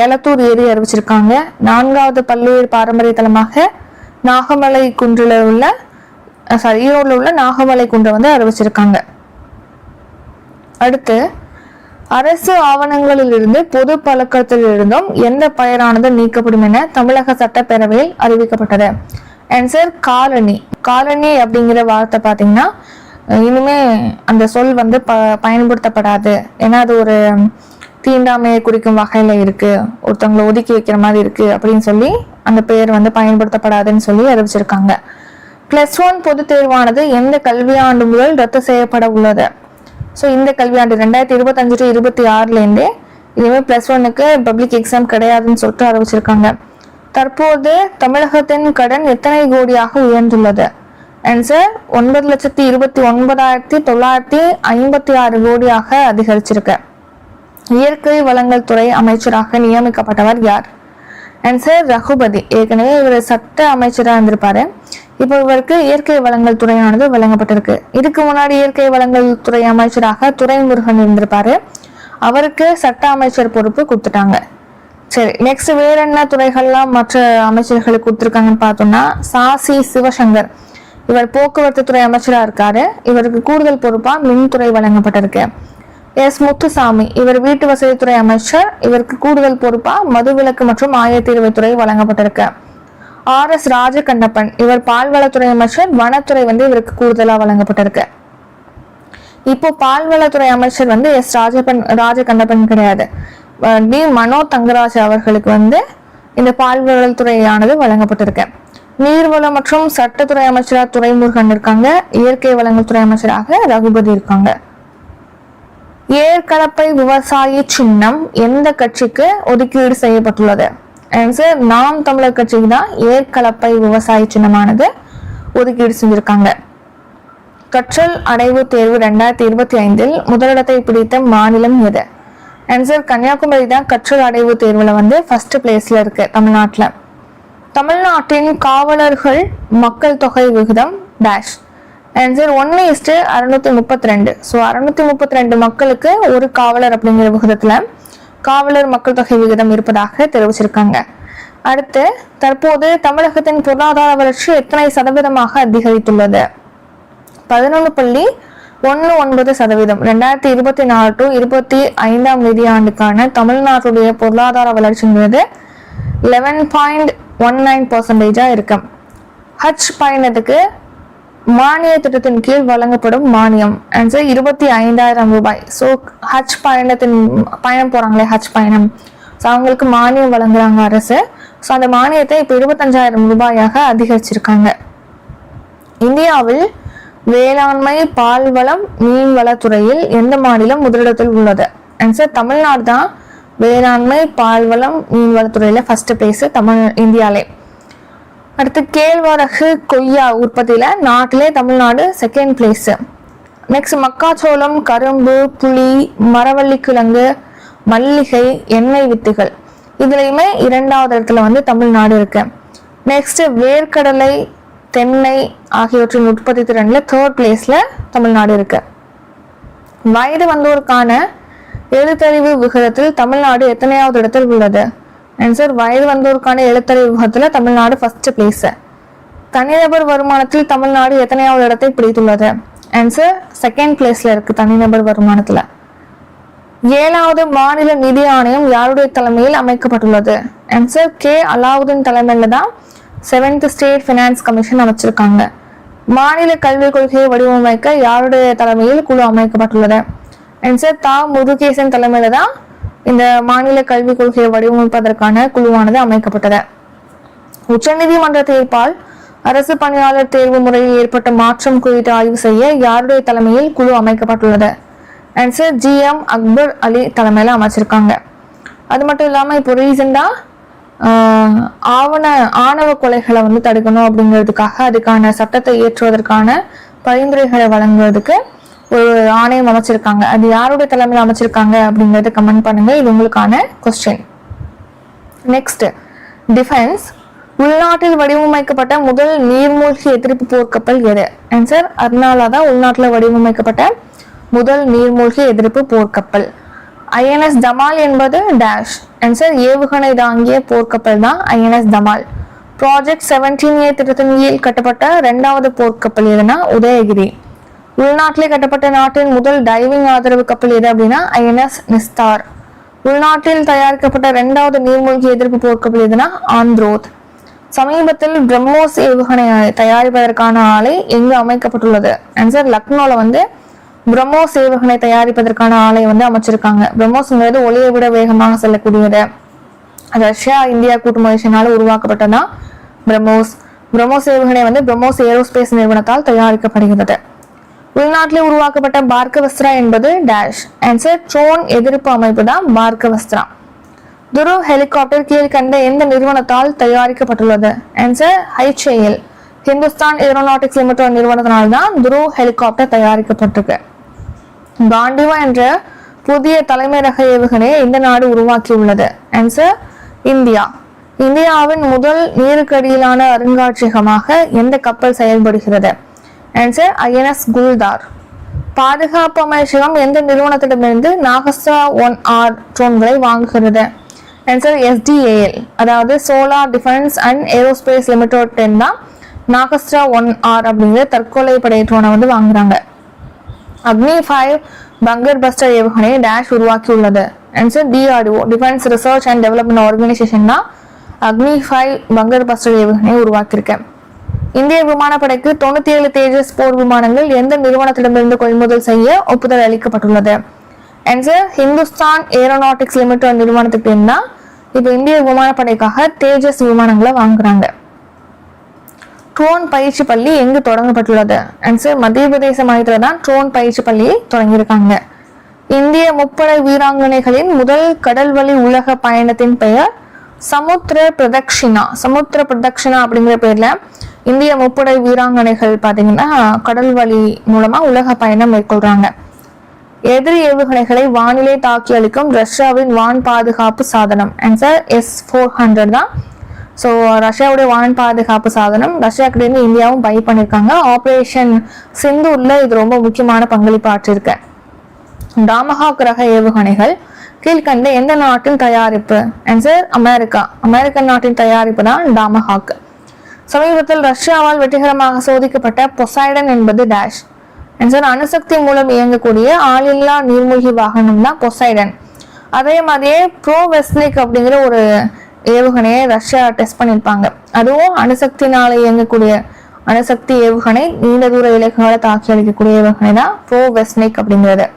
எலத்தூர் ஏரி அறிவிச்சிருக்காங்க. 4வது பல்லுயிர் பாரம்பரிய தலமாக நாகமலை குன்றுல உள்ள ஈரோடுல உள்ள நாகமலை குன்றை வந்து அறிவிச்சிருக்காங்க. அடுத்து அரசு ஆவணங்களிலிருந்து பொது பழக்கத்திலிருந்தும் எந்த பெயரானது நீக்கப்படும் என தமிழக சட்டப்பேரவையில் அறிவிக்கப்பட்டது. Answer colony. காலனி அப்படிங்கிற வார்த்தை பாத்தீங்கன்னா இனிமே அந்த சொல் வந்து பயன்படுத்தப்படாது. ஏன்னா அது ஒரு தீண்டாமையை குறிக்கும் வகையில இருக்கு, ஒருத்தவங்களை ஒதுக்கி வைக்கிற மாதிரி இருக்கு அப்படின்னு சொல்லி அந்த பெயர் வந்து பயன்படுத்தப்படாதுன்னு சொல்லி அறிவிச்சிருக்காங்க. +1 பொதுத் தேர்வானது எந்த கல்வியாண்டு முதல் ரத்து செய்யப்பட உள்ளது? ஸோ இந்த கல்வியாண்டு 2025 to 26 இனிமே +1க்கு பப்ளிக் எக்ஸாம் கிடையாதுன்னு சொல்லிட்டு அறிவிச்சிருக்காங்க. தற்போது தமிழகத்தின் கடன் எத்தனை கோடியாக உயர்ந்துள்ளது? ஆன்சர் 9,29,956 கோடியாக அதிகரிச்சிருக்கு. இயற்கை வளங்கள் துறை அமைச்சராக நியமிக்கப்பட்டவர் யார்? ஆன்சர் ரகுபதி. ஏற்கனவே இவர் சட்ட அமைச்சராக இருந்திருப்பாரு. இப்போ இவருக்கு இயற்கை வளங்கள் துறையானது வழங்கப்பட்டிருக்கு. இதுக்கு முன்னாடி இயற்கை வளங்கள் துறை அமைச்சராக துரைமுருகன் இருந்திருப்பாரு. அவருக்கு சட்ட அமைச்சர் பொறுப்பு கொடுத்துட்டாங்க. சரி, நெக்ஸ்ட் வேற என்ன துறைகள்லாம் மற்ற அமைச்சர்களுக்கு கொடுத்துருக்காங்கன்னு பார்த்தோம்னா, சாசி சிவசங்கர் இவர் போக்குவரத்து துறை அமைச்சரா இருக்காரு. இவருக்கு கூடுதல் பொறுப்பா மின்துறை வழங்கப்பட்டிருக்கு. எஸ் முத்துசாமி இவர் வீட்டு வசதித்துறை அமைச்சர். இவருக்கு கூடுதல் பொறுப்பா மதுவிலக்கு மற்றும் ஆயத்தீர்வைத்துறை வழங்கப்பட்டிருக்கு. RS ராஜகண்ணப்பன் இவர் பால்வளத்துறை அமைச்சர். வனத்துறை வந்து இவருக்கு கூடுதலா வழங்கப்பட்டிருக்கு. இப்போ பால்வளத்துறை அமைச்சர் வந்து எஸ் ராஜகண்ணப்பன் கிடையாது, டி மனோ தங்கராஜ் அவர்களுக்கு வந்து இந்த பால்வளத்துறையானது வழங்கப்பட்டிருக்கு. நீர்வளம் மற்றும் சட்டத்துறை அமைச்சராக துரைமுருகன் இருக்காங்க. இயற்கை வளங்கள் துறை அமைச்சராக ரகுபதி இருக்காங்க. ஏற்கலப்பை விவசாய சின்னம் எந்த கட்சிக்கு ஒதுக்கீடு செய்யப்பட்டுள்ளது? ஆன்சர் நாம் தமிழர் கட்சிக்கு தான் ஏற்கலப்பை விவசாய சின்னமானது ஒதுக்கீடு செஞ்சிருக்காங்க. கற்றல் அடைவு தேர்வு 2025 முதலிடத்தை பிடித்த மாநிலம் எது? ஆன்சர் கன்னியாகுமரி தான் கற்றல் அடைவு தேர்வுல வந்து ஃபர்ஸ்ட் பிளேஸ்ல இருக்கு தமிழ்நாட்டுல. தமிழ்நாட்டின் காவலர்கள் மக்கள் தொகை விகிதம் டேஷ். ஆன்சர் 1:632. ஸோ 632 மக்களுக்கு ஒரு காவலர் அப்படிங்கிற விகிதத்துல காவலர் மக்கள் தொகை விகிதம் இருப்பதாக தெரிவிச்சிருக்காங்க. அடுத்து தற்போது தமிழகத்தின் பொருளாதார வளர்ச்சி எத்தனை சதவீதமாக அதிகரித்துள்ளது? 11.19%. 2024 to 25 நிதியாண்டுக்கான தமிழ்நாட்டுடைய பொருளாதார வளர்ச்சிங்கிறது 11.19% இருக்கு. ஹஜ் பயணத்துக்கு மானிய திட்டத்தின் கீழ் வழங்கப்படும் மானியம் ஆன்சர் 25,000 ரூபாய். ஸோ ஹஜ் பயணம் போறாங்களே, ஹஜ் பயணம், ஸோ அவங்களுக்கு மானியம் வழங்குறாங்க அரசு. ஸோ அந்த மானியத்தை இப்போ 25,000 ரூபாயாக அதிகரிச்சிருக்காங்க. இந்தியாவில் வேளாண்மை பால்வளம் மீன்வளத்துறையில் எந்த மாநிலம் முதலிடத்தில் உள்ளது? ஆன்சர் தமிழ்நாடு தான் வேளாண்மை பால்வளம் மீன்வளத்துறையில ஃபர்ஸ்ட் பிளேஸ் இந்தியாலே. அடுத்து கேழ்வரகு கொய்யா உற்பத்தியில நாட்டிலே தமிழ்நாடு செகண்ட் பிளேஸ். நெக்ஸ்ட் மக்காச்சோளம் கரும்பு புளி மரவள்ளி கிழங்கு மல்லிகை எண்ணெய் வித்துகள் இதுலயுமே 2வது இடத்துல வந்து தமிழ்நாடு இருக்கு. நெக்ஸ்ட் வேர்க்கடலை தென்னை ஆகியவற்றின் உற்பத்தி திறன்ல 3rd பிளேஸ்ல தமிழ்நாடு இருக்கு. வயது வந்தோருக்கான எழுத்தறிவு விகிதத்தில் தமிழ்நாடு எத்தனையாவது இடத்தில் உள்ளது? ஆன்சர் வயது வந்தோருக்கான எழுத்தறிவு விகிதத்துல தமிழ்நாடு ஃபர்ஸ்ட் பிளேஸ். தனிநபர் வருமானத்தில் தமிழ்நாடு எத்தனையாவது இடத்தை பிடித்துள்ளது? ஆன்சர் செகண்ட் பிளேஸ்ல இருக்கு தனிநபர் வருமானத்துல. 7வது மாநில நிதி ஆணையம் யாருடைய தலைமையில் அமைக்கப்பட்டுள்ளது? ஆன்சர் கே அலாவுதீன் தலைமையில தான் 7th ஸ்டேட் ஃபினான்ஸ் கமிஷன் அமைச்சிருக்காங்க. மாநில கல்விக் கொள்கையை வடிவமைக்க யாருடைய தலைமையில் குழு அமைக்கப்பட்டுள்ளது? ஆன்சர் தா முருகேசன் தலைமையில தான் இந்த மாநில கல்விக் கொள்கையை வடிவமைப்பதற்கான குழுவானது அமைக்கப்பட்டது. உச்சநீதிமன்ற தீர்ப்பால் அரசு பணியாளர் தேர்வு முறையில் ஏற்பட்ட மாற்றம் குறித்து ஆய்வு செய்ய யாருடைய தலைமையில் குழு அமைக்கப்பட்டுள்ளது? ஆன்சர் GM அக்பர் அலி தலைமையில அமைச்சிருக்காங்க. அது மட்டும் இல்லாம இப்போ ரீசெண்டா ஆணவ கொலைகளை வந்து தடுக்கணும் அப்படிங்கிறதுக்காக அதுக்கான சட்டத்தை இயற்றுவதற்கான பரிந்துரைகளை வழங்குவதற்கு ஒரு ஆணையம் அமைச்சிருக்காங்க. அது யாருடைய தலைமையில் அமைச்சிருக்காங்க அப்படிங்கறத கமெண்ட் பண்ணுங்க. இது உங்களுக்கான கொஸ்டின். Next defence. உள்நாட்டில் வடிவமைக்கப்பட்ட முதல் நீர்மூழ்கி எதிர்ப்பு போர்க்கப்பல் எது? ஆன்சர் அர்னாலா தான் உள்நாட்டில் வடிவமைக்கப்பட்ட முதல் நீர்மூழ்கி எதிர்ப்பு போர்க்கப்பல். ஐஎன்எஸ் தமால் என்பது டேஷ். ஆன்சர் ஏவுகணை தாங்கிய போர்க்கப்பல் தான் ஐஎன்எஸ் தமால். ப்ராஜெக்ட் 17A திட்டத்தின் கீழ் கட்டப்பட்ட 2வது போர்க்கப்பல் எதுனா உதயகிரி. உள்நாட்டிலே கட்டப்பட்ட நாட்டின் முதல் டைவிங் ஆதரவு கப்பல் எது அப்படின்னா ஐஎன்எஸ் நிஸ்தார். உள்நாட்டில் தயாரிக்கப்பட்ட 2வது நீர்மூழ்கி எதிர்ப்பு போர்க்கப்பல் எதுனா ஆந்த்ரோத். சமீபத்தில் பிரம்மோஸ் ஏவுகணை தயாரிப்பதற்கான ஆலை எங்கு அமைக்கப்பட்டுள்ளது? ஆன்சர் லக்னோல பிரம்மோஸ் ஏவுகணை தயாரிப்பதற்கான ஆலை அமைச்சிருக்காங்க. பிரம்மோஸ்ங்கிறது ஒளியை விட வேகமாக செல்லக்கூடியது. ரஷ்யா இந்தியா கூட்டு முயற்சியினால உருவாக்கப்பட்டதா பிரம்மோஸ். பிரம்மோஸ் ஏவுகணை பிரம்மோஸ் ஏரோஸ்பேஸ் நிறுவனத்தால் தயாரிக்கப்படுகிறது. உள்நாட்டிலே உருவாக்கப்பட்ட பார்கவஸ்திரா என்பது டேஷ். ஆன்சர் ட்ரோன் எதிர்ப்பு அமைப்பு தான் பார்கவஸ்திரா. துருவ் ஹெலிகாப்டர் கீழ்கண்ட எந்த நிறுவனத்தால் தயாரிக்கப்பட்டுள்ளது? Answer HAL. Hindustan aeronautics limited நிறுவனத்தினால் தான் துருவ் ஹெலிகாப்டர் தயாரிக்கப்பட்டிருக்கு. காண்டிவா என்ற புதிய தலைமை ரக ஏவுகணையை இந்த நாடு உருவாக்கியுள்ளது? Answer India. இந்தியாவின் முதல் நீருக்கடியிலான அருங்காட்சியகமாக எந்த கப்பல் செயல்படுகிறது? Answer INS குல்தார். பாதுகாப்பு அமைச்சகம் எந்த நிறுவனத்திடமிருந்து நாகஸ்திரா 1R ட்ரோன்களை வாங்குகிறது? Answer SDAL. அதாவது solar defence and aerospace limited தான் நாகஸ்திரா 1R அப்படிங்கிற தற்கொலை படை ட்ரோனை வாங்குறாங்க. அக்னி 5 பங்கர் பஸ்டர் ஏவுகணை டேஷ் உருவாக்கி உள்ளது? Answer DRDO defence research and development organisation தான் அக்னி 5 பங்கர் பஸ்டர் ஏவுகணை உருவாக்கியிருக்கேன். இந்திய விமானப்படைக்கு 97 தேஜஸ் போர் விமானங்கள் எந்த நிறுவனத்திடமிருந்து கொள்முதல் செய்ய ஒப்புதல் அளிக்கப்பட்டுள்ளது? ஆன்சர் ஹிந்துஸ்தான் ஏரோநாட்டிக்ஸ் லிமிடெட் நிறுவனத்துக்கு தான் இப்ப இந்திய விமானப்படைக்காக தேஜஸ் விமானங்களை வாங்குறாங்க. ட்ரோன் பயிற்சி பள்ளி எங்கு தொடங்கப்பட்டுள்ளது? ஆன்சர் மத்திய பிரதேச மாநிலத்துல தான் ட்ரோன் பயிற்சி பள்ளியை தொடங்கியிருக்காங்க. இந்திய முப்படை வீராங்கனைகளின் முதல் கடல்வழி உலக பயணத்தின் பெயர் சமுத்திர பிரதக்ஷிணா. சமுத்திர பிரதக்ஷிணா அப்படிங்கிற பேர்ல இந்திய முப்படை வீராங்கனைகள் பாத்தீங்கன்னா கடல் வழி மூலமா உலக பயணம் மேற்கொள்றாங்க. எதிரி ஏவுகணைகளை வானிலை தாக்கி அளிக்கும் ரஷ்யாவின் வான் பாதுகாப்பு சாதனம்? ஆன்சர் S-400 தான். ஸோ ரஷ்யாவுடைய வான் பாதுகாப்பு சாதனம் ரஷ்யா கிட்ட இந்தியாவும் பை பண்ணியிருக்காங்க. ஆபரேஷன் சிந்தூர்ல இது ரொம்ப முக்கியமான பங்களிப்பு ஆற்றிருக்கு. டாமஹாக் ரக ஏவுகணைகள் கீழ்கண்ட எந்த நாட்டின் தயாரிப்பு? Answer America. அமெரிக்கன் நாட்டின் தயாரிப்பு தான் டாமஹாக். சமீபத்தில் ரஷ்யாவால் வெற்றிகரமாக சோதிக்கப்பட்ட பொசைடன் என்பது டேஷ். ஆன்சர் அணுசக்தி மூலம் இயங்கக்கூடிய ஆளில்லா நீர்மூழ்கி வாகனம் தான் பொசைடன். அதே மாதிரியே ப்ரோவெஸ்னிக் அப்படிங்கிற ஒரு ஏவுகணையை ரஷ்யா டெஸ்ட் பண்ணியிருப்பாங்க. அதுவும் அணுசக்தினால இயங்கக்கூடிய அணுசக்தி ஏவுகணை, நீண்ட தூர இலக்குகளை தாக்கி அளிக்கக்கூடிய ஏவுகணை தான் ப்ரோவெஸ்னிக் அப்படிங்கிறது.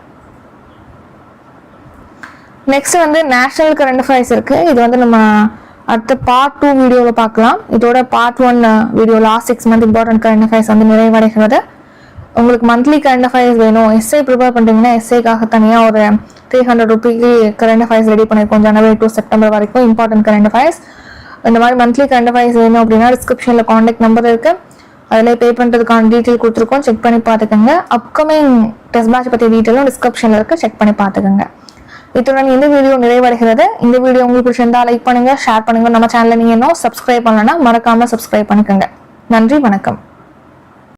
நெக்ஸ்ட் நேஷனல் கரண்ட் அஃபேர்ஸ் இருக்கு. இது நம்ம அடுத்த பார்ட் 2 வீடியோவில் பார்க்கலாம். இதோட part 1 video last 6 month important current affairs நிறைவடைகிறது. உங்களுக்கு மந்த்லி கரண்ட் அஃபேர்ஸ் வேணும், எஸ்ஏ ப்ரிப்பேர் பண்ணுறீங்கன்னா எஸ்ஏக்காக தனியாக ஒரு 300 ரூபீக்கு கரண்ட் அஃபேர்ஸ் ரெடி பண்ணியிருக்கோம். ஜனவரி டு செப்டம்பர் வரைக்கும் இம்பார்ட்டன்ட் கரண்ட் அஃபேர்ஸ். இந்த மாதிரி மந்த்லி கரண்ட் அஃபேர்ஸ் வேணும் அப்படின்னா டிஸ்கிரிப்ஷனில் காண்டாக்ட் நம்பர் இருக்கு, அதில் பே பண்ணுறதுக்கான டீட்டெயில் கொடுத்துருக்கோம், செக் பண்ணி பார்த்துக்கோங்க. அப்கமிங் டெஸ்ட் பேட்ச் பற்றிய டீட்டெயிலும் டிஸ்கிரிப்ஷனில் இருக்கு, செக் பண்ணி பார்த்துக்கோங்க. இத்துடன் இந்த வீடியோ நிறைவடைகிறது. இந்த வீடியோ உங்களுக்கு பிடிச்சிருந்தா லைக் பண்ணுங்க, ஷேர் பண்ணுங்க. நம்ம சேனலை நீங்க இன்னும் சப்ஸ்கிரைப் பண்ணலன்னா மறக்காம சப்ஸ்கிரைப் பண்ணிக்கோங்க. நன்றி, வணக்கம்.